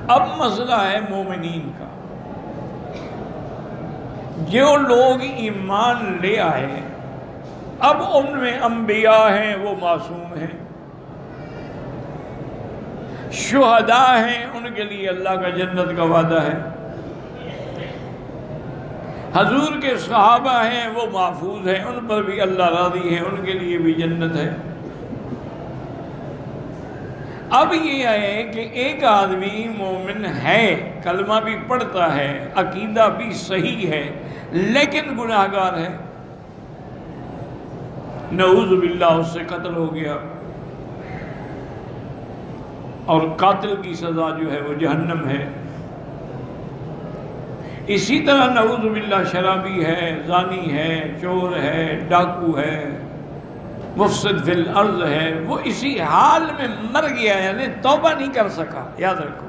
اب مسئلہ ہے مومنین کا. جو لوگ ایمان لے آئے اب ان میں انبیاء ہیں وہ معصوم ہیں، شہداء ہیں ان کے لیے اللہ کا جنت کا وعدہ ہے، حضور کے صحابہ ہیں وہ محفوظ ہیں، ان پر بھی اللہ راضی ہے، ان کے لیے بھی جنت ہے. اب یہ ہے کہ ایک آدمی مومن ہے، کلمہ بھی پڑھتا ہے، عقیدہ بھی صحیح ہے، لیکن گناہگار ہے، نعوذ باللہ اس سے قتل ہو گیا، اور قاتل کی سزا جو ہے وہ جہنم ہے. اسی طرح نعوذ باللہ شرابی ہے، زانی ہے، چور ہے، ڈاکو ہے، مفسد فی الارض ہے، وہ اسی حال میں مر گیا، یعنی توبہ نہیں کر سکا. یاد رکھو،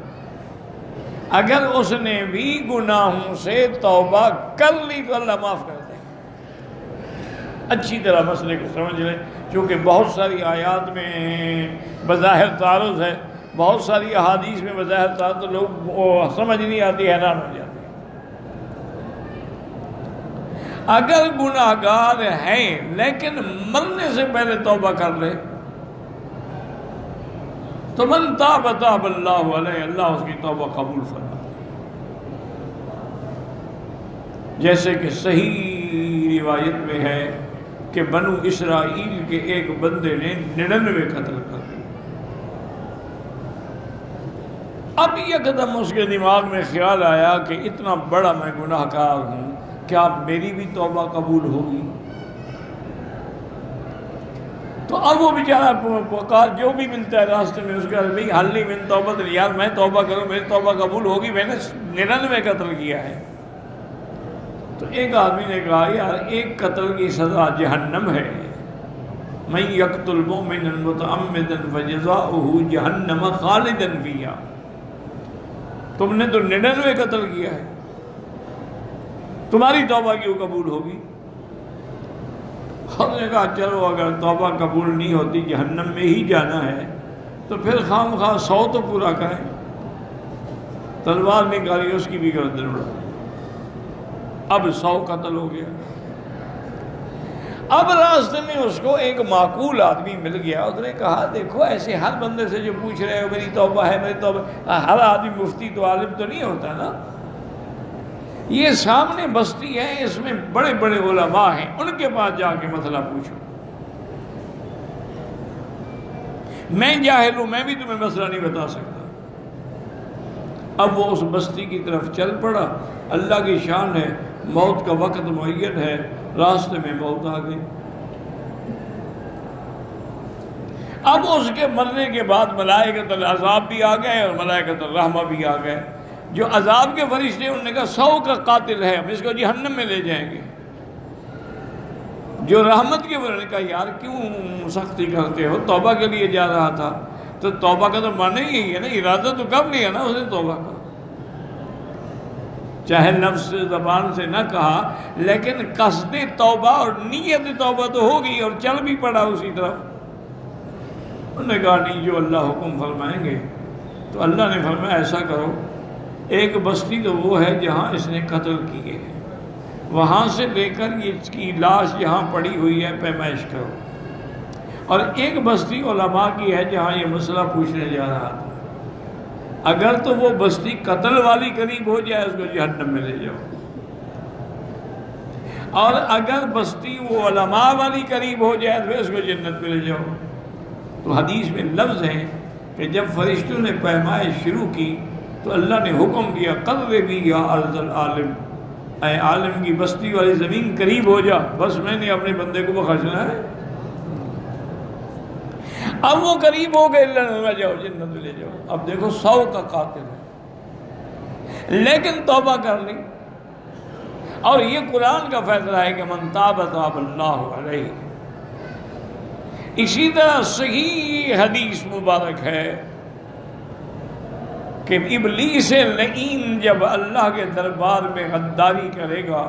اگر اس نے بھی گناہوں سے توبہ کر لی تو اللہ معاف کر دے. اچھی طرح مسئلے کو سمجھ لیں، چونکہ بہت ساری آیات میں بظاہر تعارض ہے، بہت ساری احادیث میں بظاہر تعارض، تو لوگ سمجھ نہیں آتی، حیران ہو جاتے. اگر گناہگار ہیں لیکن مرنے سے پہلے توبہ کر لے تو من تاب تاب اللہ علیہ، اللہ اس کی توبہ قبول فرما. جیسے کہ صحیح روایت میں ہے کہ بنو اسرائیل کے ایک بندے نے 99 قتل کر دیے. اب یکدم اس کے دماغ میں خیال آیا کہ اتنا بڑا میں گناہ گار ہوں، کیا میری بھی توبہ قبول ہوگی؟ تو اب وہ بیچارہ جو بھی ملتا ہے راستے میں اس کا بھائی حل نہیں من توبہ، یار میں توبہ کروں، میری توبہ قبول ہوگی، میں نے 99 قتل کیا ہے. تو ایک آدمی نے کہا یار ایک قتل کی سزا جہنم ہے، من یقتل مؤمنا متعمدا فجزاؤہ جہنم خالدا فیہا. تم نے تو 99 قتل کیا ہے، تمہاری توبہ کیوں قبول ہوگی؟ ہم نے کہا چلو اگر توبہ قبول نہیں ہوتی، جہنم میں ہی جانا ہے، تو پھر خام خواہ 100 تو پورا کریں. تلوار نکالی، اس کی بھی گردن اڑا. اب 100 قتل ہو گیا. اب راستے میں اس کو ایک معقول آدمی مل گیا، اس نے کہا دیکھو ایسے ہر بندے سے جو پوچھ رہے ہو میری توبہ ہے میری توبہ، ہر آدمی مفتی تو عالم تو نہیں ہوتا نا، یہ سامنے بستی ہے، اس میں بڑے بڑے علماء ہیں، ان کے پاس جا کے مسئلہ پوچھو. میں جاہل ہوں، میں بھی تمہیں مسئلہ نہیں بتا سکتا. اب وہ اس بستی کی طرف چل پڑا. اللہ کی شان ہے، موت کا وقت معین ہے، راستے میں موت آ گئی. اب اس کے مرنے کے بعد ملائکۃ العذاب بھی آ گئے اور ملائکۃ الرحمہ بھی آ گئے. جو عذاب کے فرشتے انہوں نے کہا 100 کا قاتل ہے، ہم اس کو جہنم میں لے جائیں گے. جو رحمت کے انہوں نے کہا یار کیوں سختی کرتے ہو، توبہ کے لیے جا رہا تھا. تو توبہ کا تو معنی یہی ہے نا، ارادہ تو کر لیا نا اس نے توبہ کا، چاہے نفس سے زبان سے نہ کہا، لیکن قصد توبہ اور نیت توبہ تو ہوگی، اور چل بھی پڑا اسی طرف. انہوں نے کہا نہیں، جو اللہ حکم فرمائیں گے. تو اللہ نے فرمایا ایسا کرو، ایک بستی تو وہ ہے جہاں اس نے قتل کیے ہیں، وہاں سے لے کر یہ اس کی لاش جہاں پڑی ہوئی ہے پیمائش کرو، اور ایک بستی علماء کی ہے جہاں یہ مسئلہ پوچھنے جا رہا تھا. اگر تو وہ بستی قتل والی قریب ہو جائے اس کو جہنم میں لے جاؤ، اور اگر بستی وہ علماء والی قریب ہو جائے تو اس کو جنت میں لے جاؤ. تو حدیث میں لفظ ہے کہ جب فرشتوں نے پیمائش شروع کی تو اللہ نے حکم دیا قربی یا ارض العالم، اے عالم کی بستی والی زمین قریب ہو جا، بس میں نے اپنے بندے کو بخشنا ہے. اب وہ قریب ہو گئے، اللہ نے جاؤ جنت میں لے جاؤ. اب دیکھو 100 کا قاتل ہے لیکن توبہ کر لی. اور یہ قرآن کا فیصلہ ہے کہ من تاب تاب اللہ علیہ. اسی طرح صحیح حدیث مبارک ہے کہ ابلیس لعین جب اللہ کے دربار میں غداری کرے گا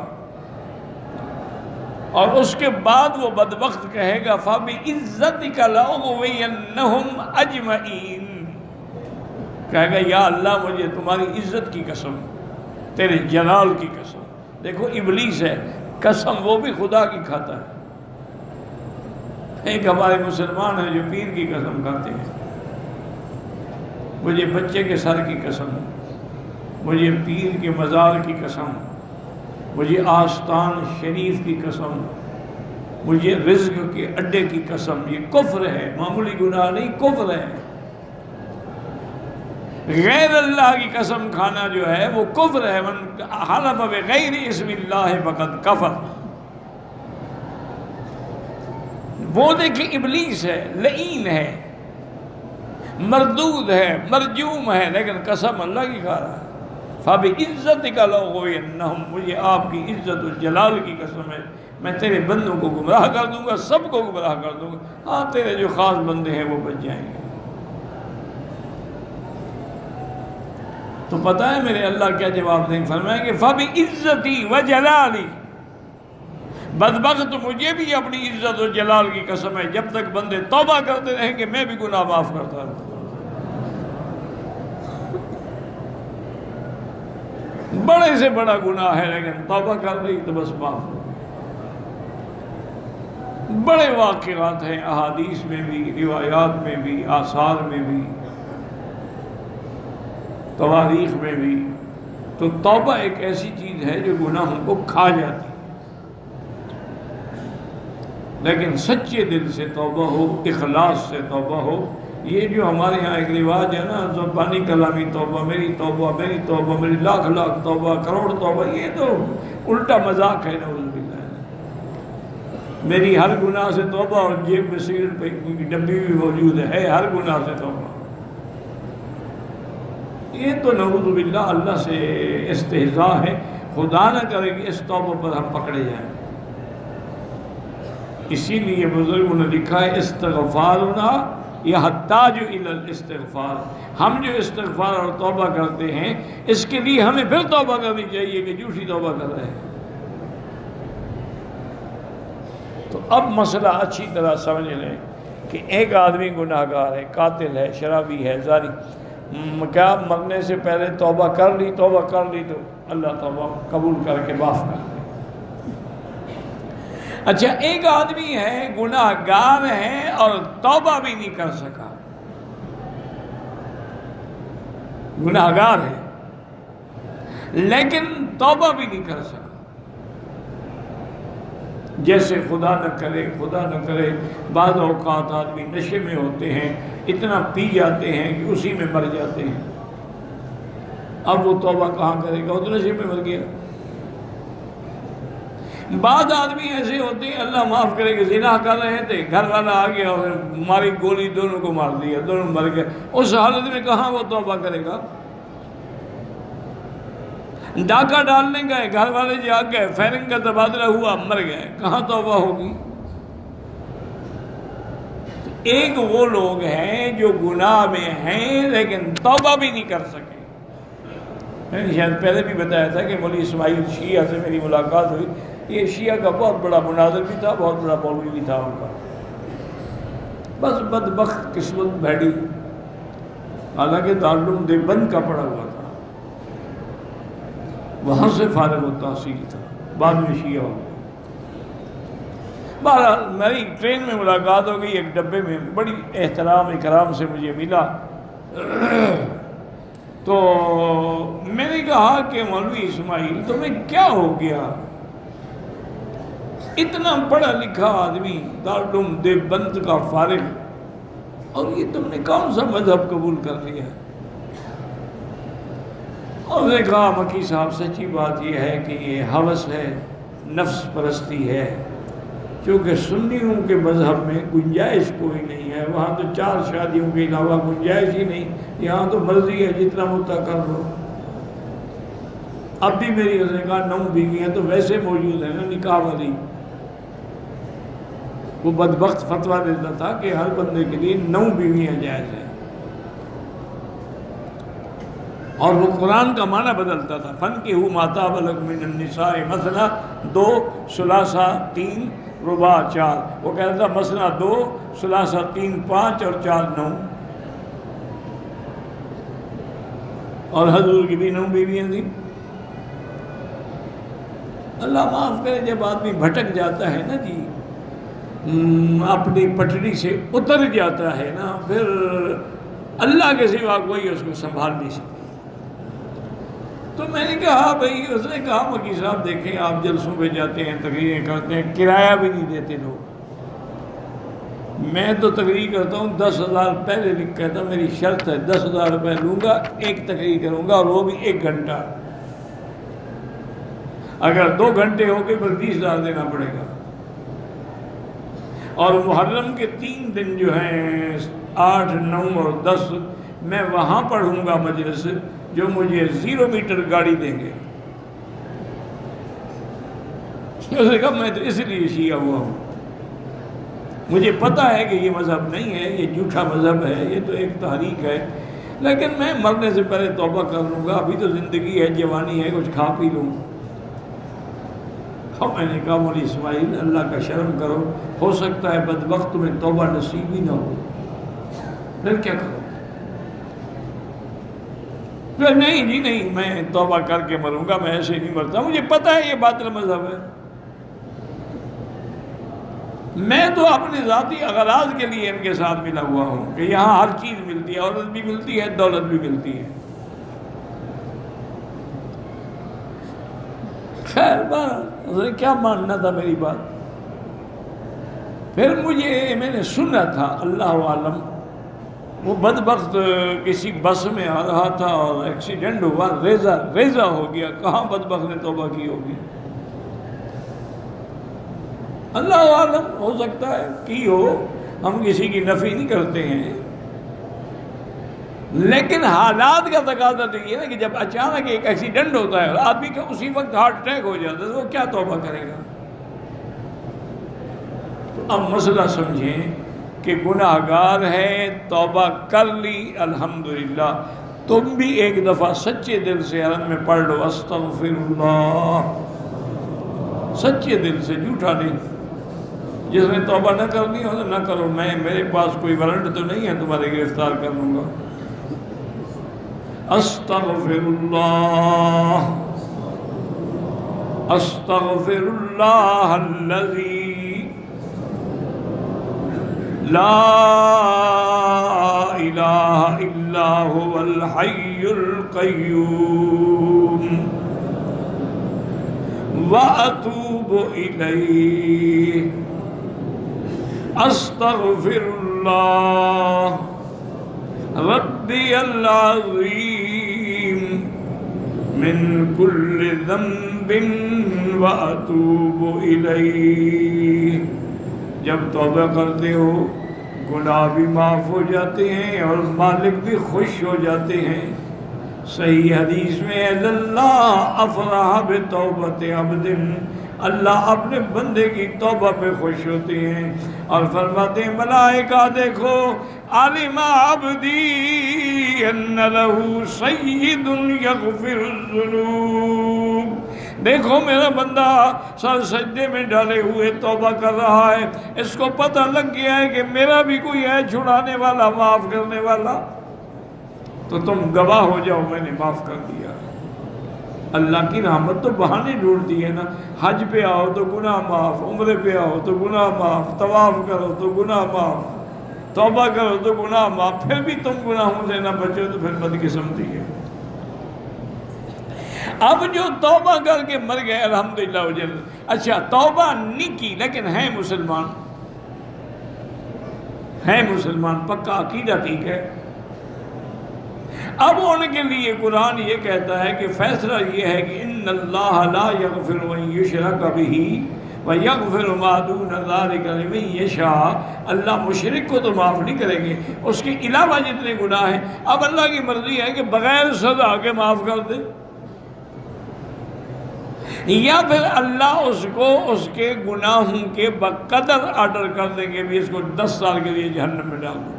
اور اس کے بعد وہ بدبخت کہے گا فَبِعِزَّتِكَ لَأُغْوِيَنَّهُمْ أَجْمَعِينَ، کہے گا یا اللہ مجھے تمہاری عزت کی قسم، تیرے جلال کی قسم۔ دیکھو ابلیس ہے، قسم وہ بھی خدا کی کھاتا ہے۔ ایک ہمارے مسلمان ہیں جو پیر کی قسم کھاتے ہیں، مجھے بچے کے سر کی قسم، مجھے پیر کے مزار کی قسم، مجھے آستان شریف کی قسم، مجھے رزق کے اڈے کی قسم۔ یہ کفر ہے، معمولی گناہ نہیں، کفر ہے۔ غیر اللہ کی قسم کھانا جو ہے وہ کفر ہے۔ من حلف بغیر اسم اللہ فقد کفر۔ وہ دیکھیں ابلیس ہے، لعین ہے، مردود ہے، مرجوم ہے، لیکن قسم اللہ کی کھا رہا ہے۔ فَبِعِزَّتِكَ لَأُغْوِيَنَّهُمْ، مجھے آپ کی عزت و جلال کی قسم ہے، میں تیرے بندوں کو گمراہ کر دوں گا، سب کو گمراہ کر دوں گا، ہاں تیرے جو خاص بندے ہیں وہ بچ جائیں گے۔ تو پتہ ہے میرے اللہ کیا جواب دیں گے؟ فرمائیں گے فَبِعِزَّتِي وَجَلَالِي، بدبخت مجھے بھی اپنی عزت و جلال کی قسم ہے، جب تک بندے توبہ کرتے رہیں گے میں بھی گناہ معاف کرتا رہوں۔ بڑے سے بڑا گناہ ہے لیکن توبہ کر رہی تو بس معاف ہو۔ بڑے واقعات ہیں احادیث میں بھی، روایات میں بھی، آثار میں بھی، تواریخ میں بھی۔ تو توبہ ایک ایسی چیز ہے جو گناہوں کو کھا جاتی ہے، لیکن سچے دل سے توبہ ہو، اخلاص سے توبہ ہو۔ یہ جو ہمارے ہاں ایک رواج ہے نا، زبانی کلامی توبہ، میری توبہ، میری توبہ، میری لاکھ لاکھ توبہ، کروڑ توبہ، یہ تو الٹا مذاق ہے نعوذ باللہ۔ میری ہر گناہ سے توبہ، اور جیب میں سگریٹ پہ ڈبی بھی موجود ہے ہر گناہ سے توبہ۔ یہ تو نعوذ باللہ اللہ سے استہزاء ہے۔ خدا نہ کرے کہ اس توبہ پر ہم پکڑے جائیں۔ اسی لیے بزرگوں نے لکھا ہے استغفارنا یحتاج الی الاستغفار، ہم جو استغفار اور توبہ کرتے ہیں اس کے لیے ہمیں پھر توبہ کرنی چاہیے کہ جھوٹی توبہ کر رہے ہیں۔ تو اب مسئلہ اچھی طرح سمجھ لیں کہ ایک آدمی گناہ گار ہے، قاتل ہے، شرابی ہے، زانی، کیا مرنے سے پہلے توبہ کر لی تو اللہ توبہ قبول کر کے معاف کر دے۔ اچھا ایک آدمی ہے گناہ گار ہے اور توبہ بھی نہیں کر سکا، گناہ گار ہے لیکن توبہ بھی نہیں کر سکا۔ جیسے خدا نہ کرے بعض اوقات آدمی نشے میں ہوتے ہیں، اتنا پی جاتے ہیں کہ اسی میں مر جاتے ہیں۔ اب وہ توبہ کہاں کرے گا، وہ تو نشے میں مر گیا۔ بعض آدمی ایسے ہوتے ہیں، اللہ معاف کرے کہ زنا کر رہے تھے، گھر والا آ گیا اور ماری گولی، دونوں کو مار دیا، دونوں مر گئے۔ اس حالت میں کہاں وہ توبہ کرے گا؟ ڈاکہ ڈالنے گئے، گھر والے جاگ گئے، فائرنگ کا تبادلہ ہوا، مر گئے، کہاں توبہ ہوگی؟ ایک وہ لوگ ہیں جو گناہ میں ہیں لیکن توبہ بھی نہیں کر سکے۔ میں نے شاید پہلے بھی بتایا تھا کہ مولوی اسماعیل شیعہ سے میری ملاقات ہوئی۔ یہ شیعہ کا بہت بڑا مناظر بھی تھا، بہت بڑا مولوی بھی تھا ان کا، بس بدبخت قسمت بھیڑی، حالانکہ دارالعلوم دیوبند کا پڑھا ہوا تھا، وہاں سے فارغ التحصیل تھا، بعد میں شیعہ ہو گیا۔ بہرحال میری ٹرین میں ملاقات ہو گئی، ایک ڈبے میں بڑی احترام اکرام سے مجھے ملا۔ تو میں نے کہا کہ مولوی اسماعیل تمہیں کیا ہو گیا؟ اتنا پڑھا لکھا آدمی، دارالعلوم دیوبند کا فارغ، اور یہ تم نے کون سا مذہب قبول کر لیا؟ اور نے کہا مکی صاحب سچی بات یہ ہے کہ یہ ہوس ہے، نفس پرستی ہے، کیونکہ سنیوں کے مذہب میں گنجائش کوئی نہیں ہے، وہاں تو 4 شادیوں کے علاوہ گنجائش ہی نہیں، یہاں تو مرضی ہے جتنا مدعا کر لو۔ اب بھی میری اس نے کہا 9 بیویاں تو ویسے موجود ہیں نا نکاح والی۔ وہ بدبخت فتویٰ دیتا تھا کہ ہر بندے کے لیے 9 بیویاں جائز ہیں، اور وہ قرآن کا معنی بدلتا تھا، فَانْكِحُوا مَا طَابَ لَكُم مِّنَ النِّسَاءِ مَثْنَىٰ 2 ثُلَاثَ 3 رباع 4۔ وہ کہتا تھا مثنیٰ 2 ثلاثہ 3 5 اور 4 9۔ اور حضور کی بھی 9 بیویاں تھیں۔ اللہ معاف کرے، جب آدمی بھٹک جاتا ہے نا جی، اپنی پٹڑی سے اتر جاتا ہے نا، پھر اللہ کے سوا کوئی اس کو سنبھال نہیں سکتا۔ تو میں نے کہا بھائی، اس نے کہا مکی صاحب دیکھیں آپ جلسوں پہ جاتے ہیں، تقریریں کرتے ہیں، کرایہ بھی نہیں دیتے لوگ۔ میں تو تقریر کرتا ہوں 10,000 پہلے لکھ کہتا میری شرط ہے 10,000 روپے لوں گا، ایک تقریر کروں گا، اور وہ بھی 1 گھنٹہ۔ اگر 2 گھنٹے ہو گئے پھر 20,000 دینا پڑے گا۔ اور محرم کے 3 دن جو ہیں 8، 9 اور 10 میں وہاں پڑھوں گا مجلس، جو مجھے 0 میٹر گاڑی دیں گے۔ اس نے کہا میں تو اس لیے شیعہ ہوا ہوں، مجھے پتہ ہے کہ یہ مذہب نہیں ہے، یہ جھوٹا مذہب ہے، یہ تو ایک تحریک ہے، لیکن میں مرنے سے پہلے توبہ کر لوں گا، ابھی تو زندگی ہے، جوانی ہے، کچھ کھا پی لوں۔ اور میں نے کہا مولی اسماعیل اللہ کا شرم کرو، ہو سکتا ہے بدبخت میں توبہ نصیب ہی نہ ہو، پھر کیا کرو؟ پھر نہیں جی نہیں، میں توبہ کر کے مروں گا، میں ایسے نہیں مرتا، مجھے پتہ ہے یہ باطل مذہب ہے۔ میں تو اپنے ذاتی اغراض کے لیے ان کے ساتھ ملا ہوا ہوں کہ یہاں ہر چیز ملتی ہے، عورت بھی ملتی ہے، دولت بھی ملتی ہے۔ خیر بات کیا ماننا تھا میری بات۔ پھر میں نے سنا تھا، اللہ عالم، وہ بدبخت کسی بس میں آ رہا تھا اور ایکسیڈنٹ ہوا، ریزہ ہو گیا۔ کہاں بدبخت نے توبہ کی ہوگی؟ اللہ عالم، ہو سکتا ہے کی ہو، ہم کسی کی نفی نہیں کرتے ہیں، لیکن حالات کا تقاضا تو یہ ہے کہ جب اچانک ایک ایکسیڈنٹ ہوتا ہے اور آدمی کا اسی وقت ہارٹ اٹیک ہو جاتا ہے تو وہ کیا توبہ کرے گا؟ تو اب مسئلہ سمجھیں کہ گناہگار ہے، توبہ کر لی الحمدللہ، تم بھی ایک دفعہ سچے دل سے عرب میں پڑھ لو استغفر اللہ، سچے دل سے، جھوٹا نہیں۔ جس نے توبہ نہ کرنی ہو تو نہ کرو، میرے پاس کوئی وارنٹ تو نہیں ہے تمہارے گرفتار کر لوں گا۔ استغفر اللہ، استغفر اللہ الذی لا الہ الا هو الحی القیوم واتوب الیہ، استغفر اللہ ربی العظیم من کل ذنب واتوب الیہ۔ جب توبہ کرتے ہو گناہ بھی معاف ہو جاتے ہیں اور مالک بھی خوش ہو جاتے ہیں۔ صحیح حدیث میں اللہ افرح بتوبت عبد، اللہ اپنے بندے کی توبہ پہ خوش ہوتے ہیں اور فرماتے ہیں ملائکہ دیکھو علم عبدی ان لہ سید یغفر الذنوب، دیکھو میرا بندہ سر سجدے میں ڈالے ہوئے توبہ کر رہا ہے، اس کو پتہ لگ گیا ہے کہ میرا بھی کوئی ہے چھڑانے والا، معاف کرنے والا، تو تم گواہ ہو جاؤ میں نے معاف کر دیا۔ اللہ کی رحمت تو بہانے ڈھونڈتی ہے نا، حج پہ آؤ تو گناہ معاف، عمرے پہ آؤ تو گناہ معاف، طواف کرو تو گناہ معاف، توبہ کرو تو گناہ معاف، پھر بھی تم گناہوں سے نہ بچو تو پھر بدقسمتی ہے۔ اب جو توبہ کر کے مر گئے الحمدللہ وجل، اچھا توبہ نہیں کی لیکن ہیں مسلمان، پکا عقیدہ ٹھیک ہے، اب ان کے لیے قرآن یہ کہتا ہے کہ فیصلہ یہ ہے کہ ان اللہ لا یغفر ان یشرک بہ ویغفر ما دون ذلک لمن یشاء، اللہ مشرک کو تو معاف نہیں کریں گے، اس کے علاوہ جتنے گناہ ہیں اب اللہ کی مرضی ہے کہ بغیر سزا کے معاف کر دے، یا پھر اللہ اس کو اس کے گناہوں کے بقدر آرڈر کر دیں گے بھی اس کو 10 سال کے لیے جہنم میں ڈال دو،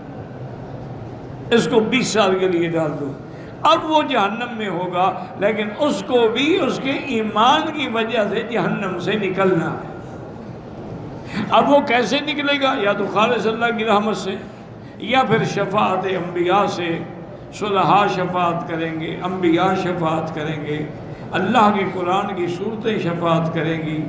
اس کو 20 سال کے لیے ڈال دو، اب وہ جہنم میں ہوگا لیکن اس کو بھی اس کے ایمان کی وجہ سے جہنم سے نکلنا ہے۔ اب وہ کیسے نکلے گا؟ یا تو خالص اللہ کی رحمت سے، یا پھر شفاعت انبیاء سے، صلحاء شفاعت کریں گے، انبیاء شفاعت کریں گے، اللہ کے قرآن کی صورتیں شفاعت کریں گی،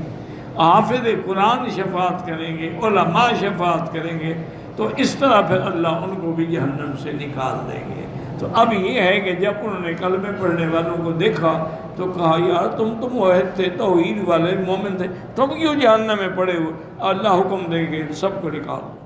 حافظ قرآن شفاعت کریں گے، علماء شفاعت کریں گے، تو اس طرح پھر اللہ ان کو بھی جہنم سے نکال دیں گے۔ تو اب یہ ہے کہ جب انہوں نے کلمے پڑھنے والوں کو دیکھا تو کہا یار تم موحد تھے، توحید والے، مومن تھے، تم کیوں جہنم میں پڑے ہوئے؟ اللہ حکم دیں گے سب کو نکال۔